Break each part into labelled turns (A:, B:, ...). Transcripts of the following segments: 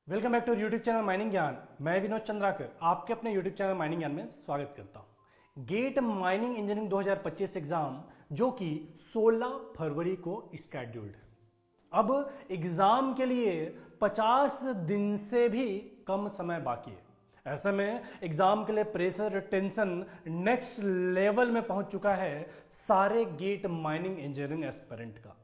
A: Welcome back to YouTube channel Mining Gyan. मैं विनोद चंद्राकर आपके अपने यूट्यूब चैनल माइनिंग ज्ञान में स्वागत करता हूं। गेट माइनिंग इंजीनियरिंग 2025 एग्जाम जो कि 16 फरवरी को स्केड्यूल्ड है। अब एग्जाम के लिए 50 दिन से भी कम समय बाकी है। ऐसे में एग्जाम के लिए प्रेशर टेंशन नेक्स्ट लेवल में पहुंच चुका है सारे गेट माइनिंग इंजीनियरिंग एस्पिरेंट का।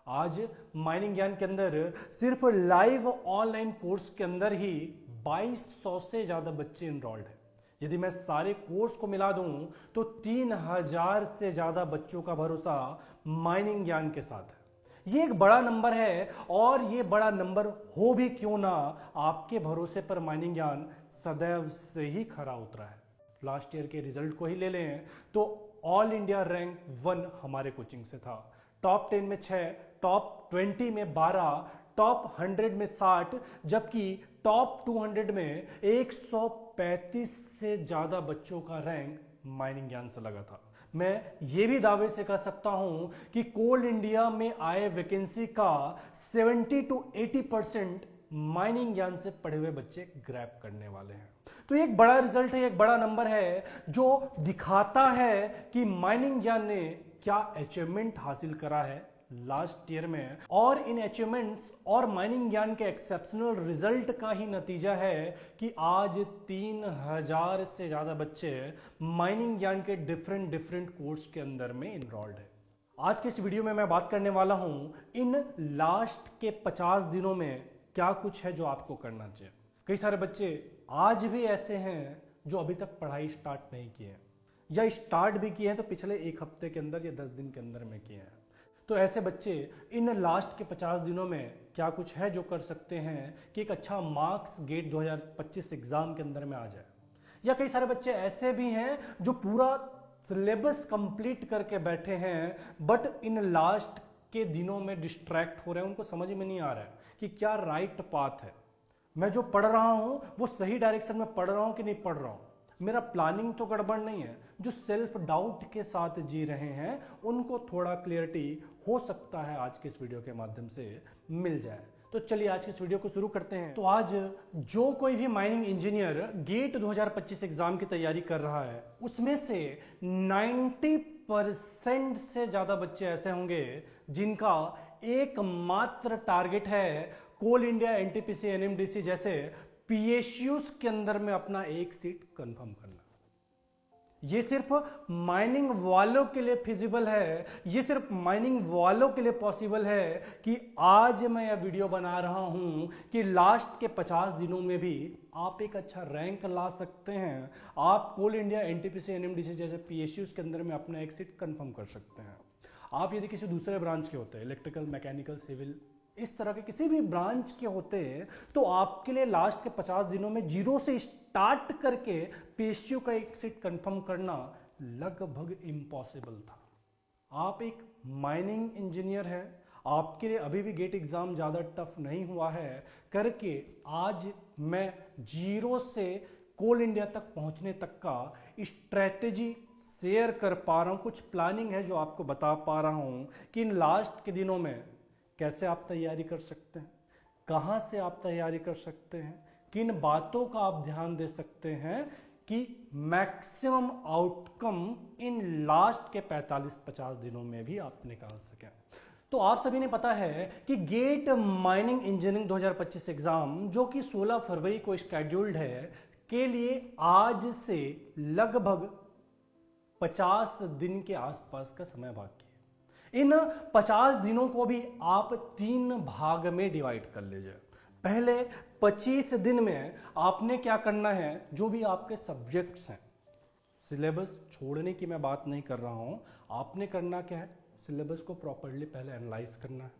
A: आज माइनिंग ज्ञान के अंदर सिर्फ लाइव ऑनलाइन कोर्स के अंदर ही 2200 से ज्यादा बच्चे इनरोल्ड हैं। यदि मैं सारे कोर्स को मिला दूं तो 3000 से ज्यादा बच्चों का भरोसा माइनिंग ज्ञान के साथ है। ये एक बड़ा नंबर है और ये बड़ा नंबर हो भी क्यों ना, आपके भरोसे पर माइनिंग ज्ञान सदैव से ही खरा उतरा है। लास्ट ईयर के रिजल्ट को ही ले लें तो ऑल इंडिया रैंक 1 हमारे कोचिंग से था। टॉप 10 में 6, टॉप 20 में 12, टॉप 100 में 60, जबकि टॉप 200 में 135 से ज्यादा बच्चों का रैंक माइनिंग ज्ञान से लगा था। मैं ये भी दावे से कह सकता हूं कि कोल इंडिया में आए वैकेंसी का 70 to 80% माइनिंग ज्ञान से पढ़े हुए बच्चे ग्रैब करने वाले हैं। तो एक बड़ा रिजल्ट है, एक बड़ा नंबर है जो दिखाता है कि माइनिंग ज्ञान ने क्या अचीवमेंट हासिल करा है लास्ट ईयर में, और इन अचीवमेंट्स और माइनिंग ज्ञान के एक्सेप्शनल रिजल्ट का ही नतीजा है कि आज 3000 से ज्यादा बच्चे माइनिंग ज्ञान के डिफरेंट कोर्स के अंदर में इनरोल्ड है। आज के इस वीडियो में मैं बात करने वाला हूं इन लास्ट के 50 दिनों में क्या कुछ है जो आपको करना चाहिए। कई सारे बच्चे आज भी ऐसे हैं जो अभी तक पढ़ाई स्टार्ट नहीं किए हैं, या स्टार्ट भी किए हैं तो पिछले एक हफ्ते के अंदर या 10 दिन के अंदर में किए हैं। तो ऐसे बच्चे इन लास्ट के 50 दिनों में क्या कुछ है जो कर सकते हैं कि एक अच्छा मार्क्स गेट 2025 एग्जाम के अंदर में आ जाए। या कई सारे बच्चे ऐसे भी हैं जो पूरा सिलेबस कंप्लीट करके बैठे हैं बट इन लास्ट के दिनों में डिस्ट्रैक्ट हो रहे हैं, उनको समझ में नहीं आ रहा है कि क्या राइट पाथ है, मैं जो पढ़ रहा हूं वो सही डायरेक्शन में पढ़ रहा हूं कि नहीं पढ़ रहा हूं, मेरा प्लानिंग तो गड़बड़ नहीं है। जो सेल्फ डाउट के साथ जी रहे हैं उनको थोड़ा क्लियरिटी हो सकता है आज के इस वीडियो के माध्यम से मिल जाए। तो चलिए आज के इस वीडियो को शुरू करते हैं। तो आज जो कोई भी माइनिंग इंजीनियर गेट 2025 एग्जाम की तैयारी कर रहा है उसमें से 90% से ज्यादा बच्चे ऐसे होंगे जिनका एकमात्र टारगेट है कोल इंडिया, एनटीपीसी, एनएमडीसी जैसे पीएसयूज के अंदर में अपना एक सीट कंफर्म करना। ये सिर्फ माइनिंग वालों के लिए फिजिबल है, ये सिर्फ माइनिंग वालों के लिए पॉसिबल है कि आज मैं यह वीडियो बना रहा हूं कि लास्ट के 50 दिनों में भी आप एक अच्छा रैंक ला सकते हैं। आप कोल इंडिया, एनटीपीसी, एनएमडीसी जैसे पीएसयूज के अंदर में अपना एक सीट कंफर्म कर सकते हैं। आप यदि किसी दूसरे ब्रांच के होते हैं, इलेक्ट्रिकल, मैकेनिकल, सिविल, इस तरह के किसी भी ब्रांच के होते हैं तो आपके लिए लास्ट के 50 दिनों में जीरो से स्टार्ट करके पीएसयू का एक सीट कंफर्म करना लगभग इम्पॉसिबल था। आप एक माइनिंग इंजीनियर हैं, आपके लिए अभी भी गेट एग्जाम ज्यादा टफ नहीं हुआ है करके आज मैं जीरो से कोल इंडिया तक पहुंचने तक का स्ट्रेटेजी शेयर कर पा रहा हूं। कुछ प्लानिंग है जो आपको बता पा रहा हूं कि इन लास्ट के दिनों में कैसे आप तैयारी कर सकते हैं, कहां से आप तैयारी कर सकते हैं, किन बातों का आप ध्यान दे सकते हैं कि मैक्सिमम आउटकम इन लास्ट के 45-50 दिनों में भी आप निकाल सकें। तो आप सभी ने पता है कि गेट माइनिंग इंजीनियरिंग 2025 एग्जाम जो कि 16 फरवरी को स्केड्यूल्ड है के लिए आज से लगभग 50 दिन के आसपास का समय बाकी है। इन 50 दिनों को भी आप 3 भाग में डिवाइड कर लीजिए। पहले 25 दिन में आपने क्या करना है, जो भी आपके सब्जेक्ट्स हैं, सिलेबस छोड़ने की मैं बात नहीं कर रहा हूं, आपने करना क्या है, सिलेबस को प्रॉपर्ली पहले एनालाइज करना है।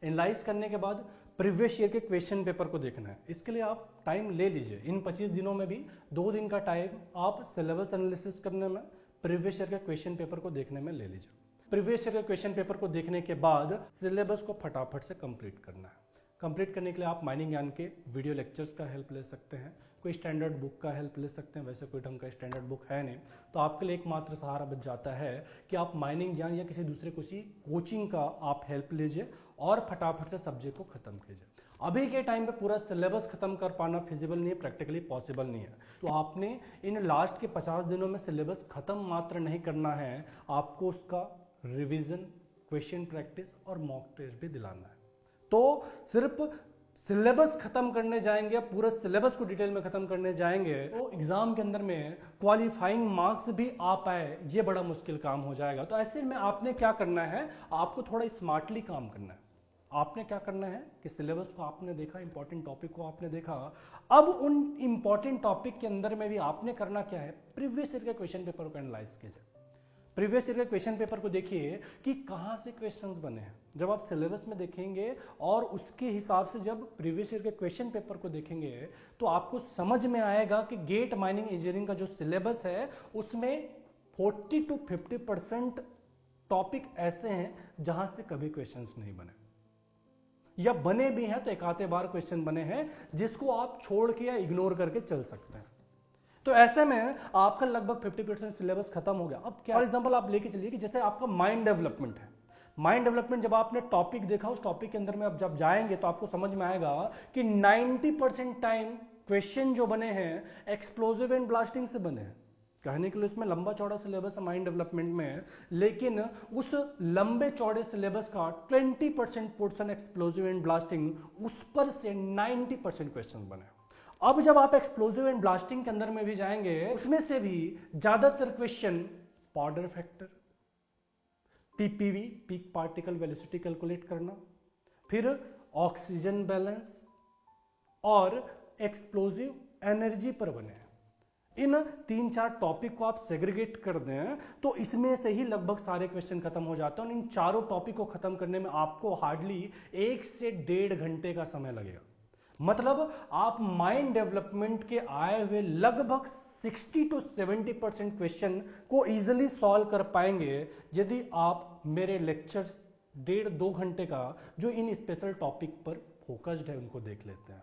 A: एनालाइज करने के बाद प्रीवियस ईयर के क्वेश्चन पेपर को देखना है। इसके लिए आप टाइम ले लीजिए। इन 25 दिनों में भी 2 दिन का टाइम आप सिलेबस एनालिसिस करने में, प्रीवियस ईयर के क्वेश्चन पेपर को देखने में ले लीजिए। प्रीवियस ईयर के क्वेश्चन पेपर को देखने के बाद सिलेबस को फटाफट से कंप्लीट करना है। कंप्लीट करने के लिए आप माइनिंग ज्ञान के वीडियो लेक्चर्स का हेल्प ले सकते हैं, कोई स्टैंडर्ड बुक का हेल्प ले सकते हैं। वैसे कोई ढंग का स्टैंडर्ड बुक है नहीं, तो आपके लिए एकमात्र सहारा बच जाता है कि आप माइनिंग ज्ञान या किसी दूसरे कोचिंग का आप हेल्प लीजिए और फटाफट से सब्जेक्ट को खत्म कीजिए। अभी के टाइम पे पूरा सिलेबस खत्म कर पाना फिजिबल नहीं है, प्रैक्टिकली पॉसिबल नहीं है। तो आपने इन लास्ट के 50 दिनों में सिलेबस खत्म मात्र नहीं करना है, आपको उसका रिवीजन, क्वेश्चन प्रैक्टिस और मॉक टेस्ट भी दिलाना है। तो सिर्फ सिलेबस खत्म करने जाएंगे, पूरा सिलेबस को डिटेल में खत्म करने जाएंगे तो एग्जाम के अंदर में क्वालिफाइंग मार्क्स भी आ पाए, ये बड़ा मुश्किल काम हो जाएगा। तो ऐसे में आपने क्या करना है, आपको थोड़ा स्मार्टली काम करना है। आपने क्या करना है कि सिलेबस को आपने देखा, इंपॉर्टेंट टॉपिक को आपने देखा, अब उन इंपॉर्टेंट टॉपिक के अंदर में भी आपने करना क्या है, प्रीवियस ईयर के क्वेश्चन पेपर को एनालाइज कीजिए। प्रीवियस ईयर के क्वेश्चन पेपर को देखिए कि कहां से क्वेश्चंस बने हैं। जब आप सिलेबस में देखेंगे और उसके हिसाब से जब प्रीवियस ईयर के क्वेश्चन पेपर को देखेंगे तो आपको समझ में आएगा कि गेट माइनिंग इंजीनियरिंग का जो सिलेबस है उसमें 40 to 50% टॉपिक ऐसे हैं जहां से कभी क्वेश्चंस नहीं बने, या बने भी हैं तो एक आधे बार क्वेश्चन बने हैं जिसको आप छोड़ के या इग्नोर करके चल सकते हैं। तो ऐसे में आपका लगभग 50% सिलेबस खत्म हो गया। अब क्या, फॉर एग्जांपल आप लेके चलिए कि जैसे आपका माइंड डेवलपमेंट है। माइंड डेवलपमेंट जब आपने टॉपिक देखा, उस टॉपिक के अंदर में अब जब जाएंगे तो आपको समझ में आएगा कि 90% टाइम क्वेश्चन जो बने हैं एक्सप्लोजिव एंड ब्लास्टिंग से बने हैं। कहने के लिए उसमें लंबा चौड़ा सिलेबस है माइंड डेवलपमेंट में, लेकिन उस लंबे चौड़े सिलेबस का 20% पोर्शन एक्सप्लोजिव एंड ब्लास्टिंग, उस पर से 90% क्वेश्चन बने। अब जब आप एक्सप्लोजिव एंड ब्लास्टिंग के अंदर में भी जाएंगे, उसमें से भी ज्यादातर question powder factor, PPV, peak particle velocity calculate करना, फिर ऑक्सीजन बैलेंस और एक्सप्लोजिव एनर्जी पर बने। इन 3-4 टॉपिक को आप सेग्रीगेट कर दें तो इसमें से ही लगभग सारे क्वेश्चन खत्म हो जाते हैं। और इन चारों टॉपिक को खत्म करने में आपको हार्डली 1 से 1.5 घंटे का समय लगेगा। मतलब आप माइंड डेवलपमेंट के आए हुए लगभग 60 to 70% क्वेश्चन को इजीली सॉल्व कर पाएंगे यदि आप मेरे लेक्चर्स 1.5-2 घंटे का जो इन स्पेशल टॉपिक पर फोकस्ड है उनको देख लेते हैं।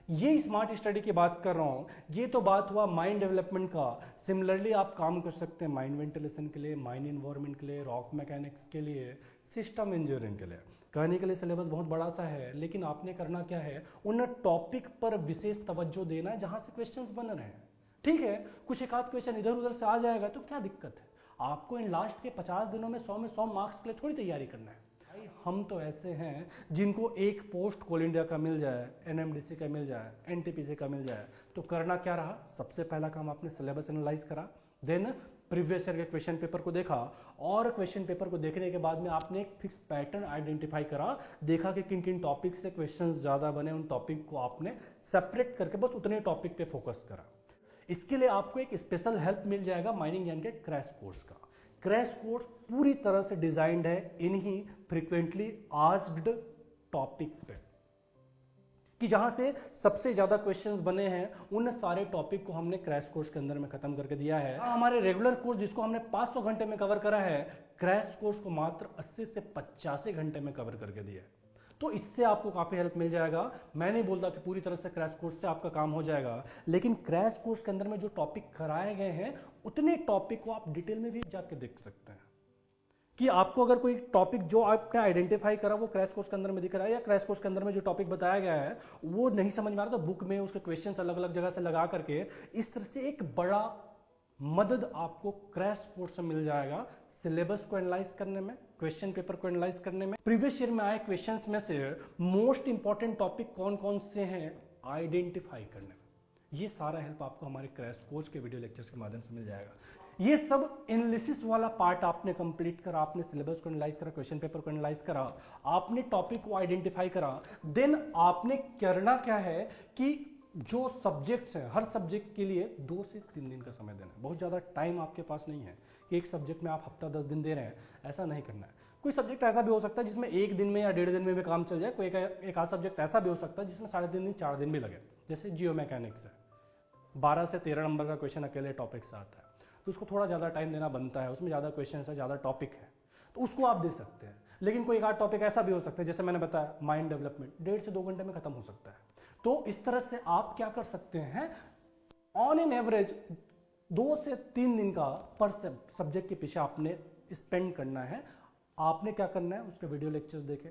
A: ये स्मार्ट स्टडी की बात कर रहा हूं, ये तो बात हुआ माइंड डेवलपमेंट का। सिमिलरली आप काम कर सकते हैं माइंड वेंटिलेशन के लिए, माइंड इन्वायरमेंट के लिए, रॉक मैकेनिक्स के लिए, सिस्टम इंजीनियरिंग के लिए। कहने के लिए सिलेबस बहुत बड़ा सा है, लेकिन आपने करना क्या है, उन टॉपिक पर विशेष तवज्जो देना है जहां से क्वेश्चंस बन रहे हैं। ठीक है, कुछ एक आध क्वेश्चन इधर उधर से आ जाएगा तो क्या दिक्कत है। आपको इन लास्ट के 50 दिनों में 100 मार्क्स के लिए थोड़ी तैयारी करना है। भाई हम तो ऐसे हैं जिनको एक पोस्ट कोल इंडिया का मिल जाए, एनएमडीसी का मिल जाए, एनटीपीसी का मिल जाए, तो करना क्या रहा, सबसे पहला काम आपने सिलेबस एनालाइज करा, देन प्रीवियस ईयर के क्वेश्चन पेपर को देखा, और क्वेश्चन पेपर को देखने के बाद में आपने एक फिक्स पैटर्न आइडेंटिफाई करा, देखा कि किन किन टॉपिक से क्वेश्चंस ज्यादा बने, उन टॉपिक को आपने सेपरेट करके बस उतने टॉपिक पे फोकस करा। इसके लिए आपको एक स्पेशल हेल्प मिल जाएगा माइनिंग ज्ञान के क्रैश कोर्स का। क्रैश कोर्स पूरी तरह से डिजाइंड है इन्हीं फ्रीक्वेंटली आस्क्ड टॉपिक पे, कि जहां से सबसे ज्यादा क्वेश्चंस बने हैं उन सारे टॉपिक को हमने क्रैश कोर्स के अंदर में खत्म करके दिया है। हमारे रेगुलर कोर्स जिसको हमने 500 घंटे में कवर करा है, क्रैश कोर्स को मात्र 80 से 85 घंटे में कवर करके दिया है। तो इससे आपको काफी हेल्प मिल जाएगा। मैं नहीं बोलता कि पूरी तरह से क्रैश कोर्स से आपका काम हो जाएगा, लेकिन क्रैश कोर्स के अंदर में जो टॉपिक कराए गए हैं उतने टॉपिक को आप डिटेल में भी जाके देख सकते हैं, कि आपको अगर कोई टॉपिक जो आपने आइडेंटिफाई करा वो क्रैश कोर्स के अंदर में दिख रहा है, या क्रैश कोर्स के अंदर में जो टॉपिक बताया गया है वो नहीं समझ में आ रहा, तो बुक में उसके क्वेश्चंस अलग अलग जगह से लगा करके इस तरह से एक बड़ा मदद आपको क्रैश कोर्स से मिल जाएगा सिलेबस को एनालाइज करने में, क्वेश्चन पेपर को एनालाइज करने में, प्रीवियस ईयर में आए क्वेश्चंस में से मोस्ट इंपॉर्टेंट टॉपिक कौन कौन से हैं आइडेंटिफाई करने में। ये सारा हेल्प आपको हमारे क्रैश कोर्स के वीडियो लेक्चर्स के माध्यम से मिल जाएगा। ये सब एनालिसिस वाला पार्ट आपने कंप्लीट करा, आपने सिलेबस को एनालाइज करा, क्वेश्चन पेपर को एनालाइज करा, आपने टॉपिक को आइडेंटिफाई करा, देन आपने करना क्या है कि जो सब्जेक्ट्स हैं हर सब्जेक्ट के लिए 2 से 3 दिन का समय देना है। बहुत ज्यादा टाइम आपके पास नहीं है कि एक सब्जेक्ट में आप हफ्ता 10 दिन दे रहे हैं, ऐसा नहीं करना है। कोई सब्जेक्ट ऐसा भी हो सकता है जिसमें 1 दिन में या 1.5 दिन में भी काम चल जाए, कोई एक आध सब्जेक्ट ऐसा भी हो सकता है जिसमें 3.5 दिन 4 दिन भी लगे, जैसे जियो मैकेनिक्स है, 12 से 13 नंबर का क्वेश्चन अकेले टॉपिक से आता है, तो उसको थोड़ा ज्यादा टाइम देना बनता है, उसमें ज्यादा क्वेश्चन है, ज्यादा टॉपिक है, तो उसको आप दे सकते हैं। लेकिन कोई एक आध टॉपिक ऐसा भी हो सकता है जैसे मैंने बताया माइंड डेवलपमेंट 1.5 से 2 घंटे में खत्म हो सकता है। तो इस तरह से आप क्या कर सकते हैं, ऑन एन एवरेज 2 से 3 दिन का पर सब्जेक्ट के पीछे आपने स्पेंड करना है। आपने क्या करना है, उसके वीडियो लेक्चर्स देखे,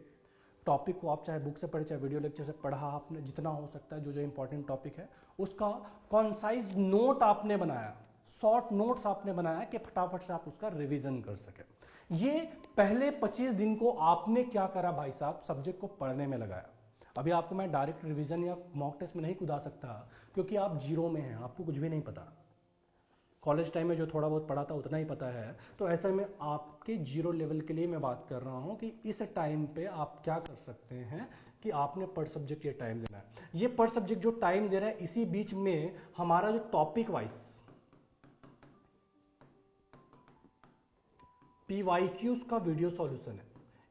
A: टॉपिक को आप चाहे बुक से पढ़े चाहे वीडियो लेक्चर से पढ़ा, आपने जितना हो सकता है जो जो इंपॉर्टेंट टॉपिक है उसका कॉन्साइज नोट आपने बनाया, शॉर्ट नोट्स आपने बनाया कि फटाफट से आप उसका रिवीजन कर सके। ये पहले 25 दिन को आपने क्या करा भाई साहब, सब्जेक्ट को पढ़ने में लगाया। अभी आपको मैं डायरेक्ट रिवीजन या मॉक टेस्ट में नहीं कुदा सकता क्योंकि आप जीरो में हैं, आपको कुछ भी नहीं पता। कॉलेज टाइम में जो थोड़ा बहुत पढ़ा था उतना ही पता है, तो ऐसे में आपके जीरो लेवल के लिए मैं बात कर रहा हूं कि इस टाइम पे आप क्या कर सकते हैं कि आपने पर सब्जेक्ट ये टाइम देना है। ये पर सब्जेक्ट जो टाइम दे रहा है, इसी बीच में हमारा जो टॉपिक वाइज PYQs का वीडियो सॉल्यूशन है,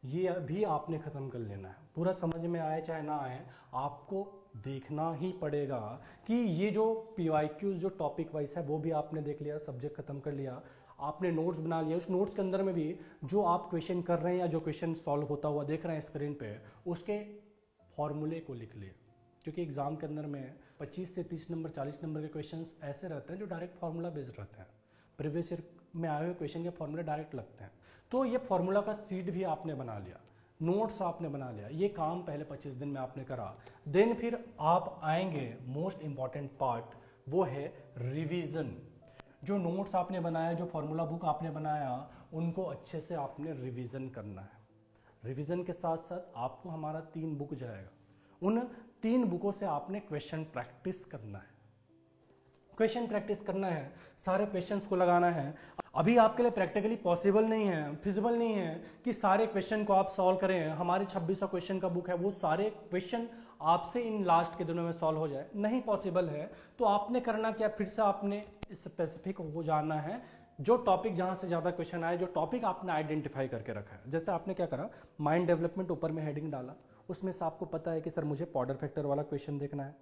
A: ये भी आपने खत्म कर लेना है। पूरा समझ में आए चाहे ना आए, आपको देखना ही पड़ेगा कि ये जो PYQs जो टॉपिक वाइज है वो भी आपने देख लिया, सब्जेक्ट खत्म कर लिया, आपने नोट्स बना लिया। उस नोट्स के अंदर में भी जो आप क्वेश्चन कर रहे हैं या जो क्वेश्चन सॉल्व होता हुआ देख रहे हैं स्क्रीन पे, उसके फॉर्मूले को लिख लिए। क्योंकि एग्जाम के अंदर में 25 से 30 नंबर 40 नंबर के क्वेश्चन ऐसे रहते हैं जो डायरेक्ट फार्मूला बेस्ड रहते हैं, प्रीवियस ईयर में आए हुए क्वेश्चन के फॉर्मूले डायरेक्ट लगते हैं। तो ये फॉर्मूला का सीट भी आपने बना लिया, नोट्स आपने बना लिया, ये काम पहले 25 दिन में आपने करा। देन फिर आप आएंगे मोस्ट इंपॉर्टेंट पार्ट, वो है रिवीजन। जो नोट्स आपने बनाया, जो फॉर्मूला बुक आपने बनाया, उनको अच्छे से आपने रिवीजन करना है। रिवीजन के साथ साथ आपको हमारा 3 बुक जाएगा, उन 3 बुकों से आपने क्वेश्चन प्रैक्टिस करना है। क्वेश्चन प्रैक्टिस करना है, सारे क्वेश्चंस को लगाना है। अभी आपके लिए प्रैक्टिकली पॉसिबल नहीं है, फिजिबल नहीं है कि सारे क्वेश्चन को आप सॉल्व करें। हमारी 2600 क्वेश्चन का बुक है, वो सारे क्वेश्चन आपसे इन लास्ट के दिनों में सॉल्व हो जाए, नहीं पॉसिबल है। तो आपने करना क्या, फिर से आपने स्पेसिफिक हो जाना है। जो टॉपिक जहां से ज्यादा क्वेश्चन आए, जो टॉपिक आपने आइडेंटिफाई करके रखा है। जैसे आपने क्या करा, माइंड डेवलपमेंट ऊपर में हेडिंग डाला, उसमें से आपको पता है कि सर मुझे पाउडर फैक्टर वाला क्वेश्चन देखना है,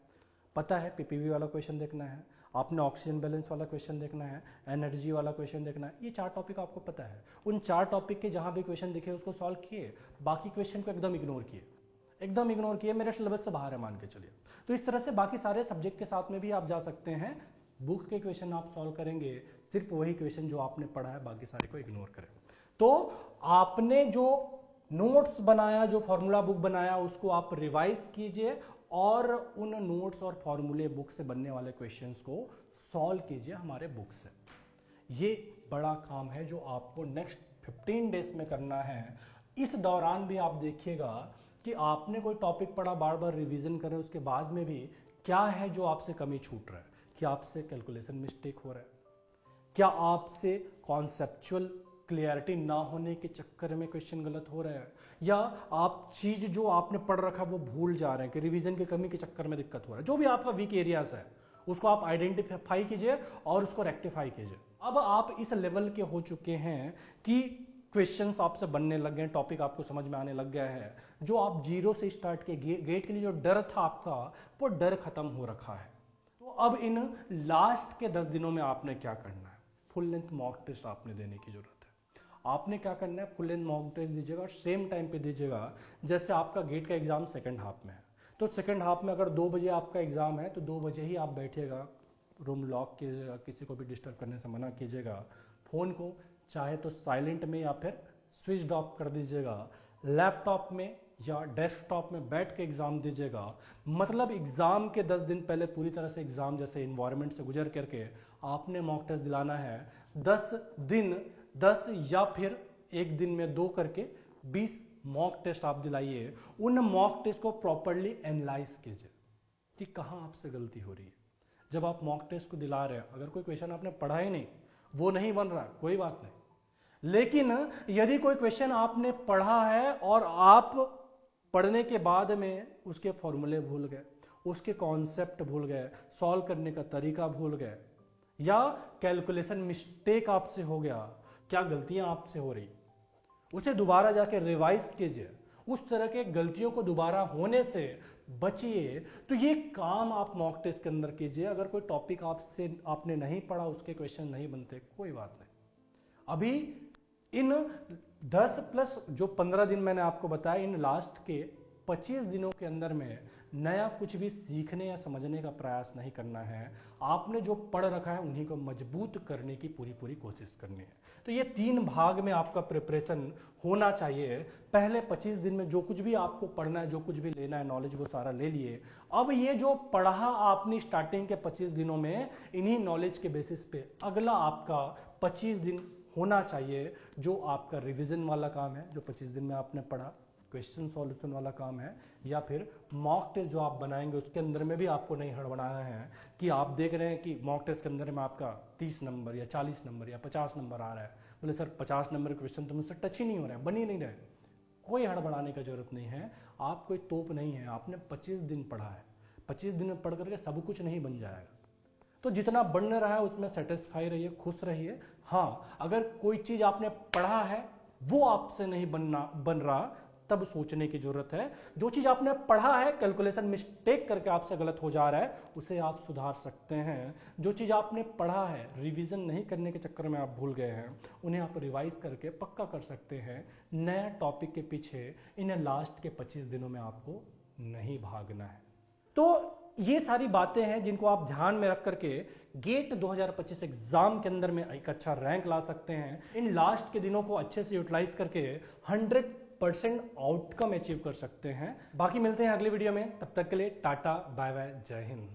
A: पता है पीपीवी वाला क्वेश्चन देखना है, आपने ऑक्सीजन बैलेंस वाला क्वेश्चन देखना है, एनर्जी वाला क्वेश्चन देखना है। ये 4 टॉपिक आपको पता है। उन 4 टॉपिक के जहां भी क्वेश्चन दिखे उसको सॉल्व किए, बाकी क्वेश्चन को एकदम इग्नोर किए, एकदम इग्नोर किए, मेरे सिलेबस से बाहर है मान के चलिए। तो इस तरह से बाकी सारे सब्जेक्ट के साथ में भी आप जा सकते हैं। बुक के क्वेश्चन आप सॉल्व करेंगे, सिर्फ वही क्वेश्चन जो आपने पढ़ा है, बाकी सारे को इग्नोर करें। तो आपने जो नोट्स बनाया, जो फॉर्मूला बुक बनाया, उसको आप रिवाइज कीजिए और उन नोट्स और फॉर्मूले बुक से बनने वाले क्वेश्चंस को सॉल्व कीजिए हमारे बुक से। ये बड़ा काम है जो आपको नेक्स्ट 15 डेज में करना है। इस दौरान भी आप देखिएगा कि आपने कोई टॉपिक पढ़ा, बार बार रिवीजन करें, उसके बाद में भी क्या है जो आपसे कमी छूट रहा है। क्या आपसे कैलकुलेशन मिस्टेक हो रहा है, क्या आपसे कॉन्सेप्चुअल क्लियरिटी ना होने के चक्कर में क्वेश्चन गलत हो रहा है, या आप चीज जो आपने पढ़ रखा वो भूल जा रहे हैं कि रिवीजन की कमी के चक्कर में दिक्कत हो रहा है। जो भी आपका वीक एरियाज है उसको आप आइडेंटिफाई कीजिए और उसको रेक्टिफाई कीजिए। अब आप इस लेवल के हो चुके हैं कि क्वेश्चंस आपसे बनने लग गए, टॉपिक आपको समझ में आने लग गया है। जो आप जीरो से स्टार्ट के गेट के लिए जो डर था आपका, वो डर खत्म हो रखा है। तो अब इन लास्ट के 10 दिनों में आपने क्या करना है, फुल लेंथ मॉक टेस्ट आपने देने की जरूरत है। आपने क्या करना है, फुल लेंथ मॉक टेस्ट दीजिएगा और सेम टाइम पे दीजिएगा। जैसे आपका गेट का एग्जाम सेकंड हाफ में है, तो सेकंड हाफ में अगर 2 बजे आपका एग्जाम है तो 2 बजे ही आप बैठिएगा, रूम लॉक कीजिएगा, किसी को भी डिस्टर्ब करने से मना कीजिएगा, फोन को चाहे तो साइलेंट में या फिर स्विच ऑफ कर दीजिएगा, लैपटॉप में या डेस्कटॉप में बैठ के एग्जाम दीजिएगा। मतलब एग्जाम के 10 दिन पहले पूरी तरह से एग्जाम जैसे इन्वायरमेंट से गुजर करके आपने मॉक टेस्ट दिलाना है। 10 दिन 10 या फिर एक दिन में 2 करके 20 मॉक टेस्ट आप दिलाइए। उन मॉक टेस्ट को प्रॉपरली एनालाइज कीजिए कि कहां आपसे गलती हो रही है। जब आप मॉक टेस्ट को दिला रहे हैं, अगर कोई क्वेश्चन आपने पढ़ा ही नहीं, वो नहीं बन रहा, कोई बात नहीं। लेकिन यदि कोई क्वेश्चन आपने पढ़ा है और आप पढ़ने के बाद में उसके फॉर्मूले भूल गए, उसके कॉन्सेप्ट भूल गए, सॉल्व करने का तरीका भूल गए, या कैलकुलेशन मिस्टेक आपसे हो गया, क्या गलतियां आपसे हो रही, उसे दोबारा जाके रिवाइज कीजिए। उस तरह के गलतियों को दोबारा होने से बचिए। तो ये काम आप मॉक टेस्ट के अंदर कीजिए। अगर कोई टॉपिक आपने नहीं पढ़ा, उसके क्वेश्चन नहीं बनते, कोई बात नहीं। अभी इन 10 प्लस जो 15 दिन मैंने आपको बताया, इन लास्ट के 25 दिनों के अंदर में नया कुछ भी सीखने या समझने का प्रयास नहीं करना है। आपने जो पढ़ रखा है उन्हीं को मजबूत करने की पूरी कोशिश करनी है। तो ये 3 भाग में आपका प्रिपरेशन होना चाहिए। पहले 25 दिन में जो कुछ भी आपको पढ़ना है, जो कुछ भी लेना है नॉलेज, वो सारा ले लिए। अब ये जो पढ़ा आपने स्टार्टिंग के 25 दिनों में, इन्हीं नॉलेज के बेसिस पे अगला आपका 25 दिन होना चाहिए जो आपका रिवीजन वाला काम है, जो 25 दिन में आपने पढ़ा, क्वेश्चन सॉल्यूशन वाला काम है, या फिर मॉक टेस्ट जो आप बनाएंगे उसके अंदर में भी आपको नहीं हड़बड़ाना है कि आप देख रहे हैं कि मॉक टेस्ट के अंदर में आपका 30 नंबर या 40 नंबर या 50 नंबर आ रहा है। बोले सर 50 नंबर क्वेश्चन तो मुझसे टच ही नहीं हो रहा है, बन ही नहीं रहे। कोई हड़बड़ाने का जरूरत नहीं है। आप कोई तोप नहीं है, आपने 25 दिन पढ़ा है। 25 दिन में पढ़ करके सब कुछ नहीं बन जाएगा। तो जितना बन रहा है उसमें सेटिस्फाई रहिए, खुश रहिए। हाँ, अगर कोई चीज आपने पढ़ा है वो आपसे नहीं बन रहा, तब सोचने की जरूरत है। जो चीज आपने पढ़ा है, कैलकुलेशन मिस्टेक करके आपसे गलत हो जा रहा है, उसे आप सुधार सकते हैं। जो चीज आपने पढ़ा है, रिवीजन नहीं करने के चक्कर में आप भूल गए हैं, उन्हें आप रिवाइज करके पक्का कर सकते हैं। नया टॉपिक के पीछे इन लास्ट के 25 दिनों में आपको नहीं भागना है। तो ये सारी बातें हैं जिनको आप ध्यान में रख करके गेट 2025 एग्जाम के अंदर में एक अच्छा रैंक ला सकते हैं। इन लास्ट के दिनों को अच्छे से यूटिलाइज करके 100% आउटकम अचीव कर सकते हैं। बाकी मिलते हैं अगले वीडियो में, तब तक के लिए टाटा बाय बाय, जय हिंद।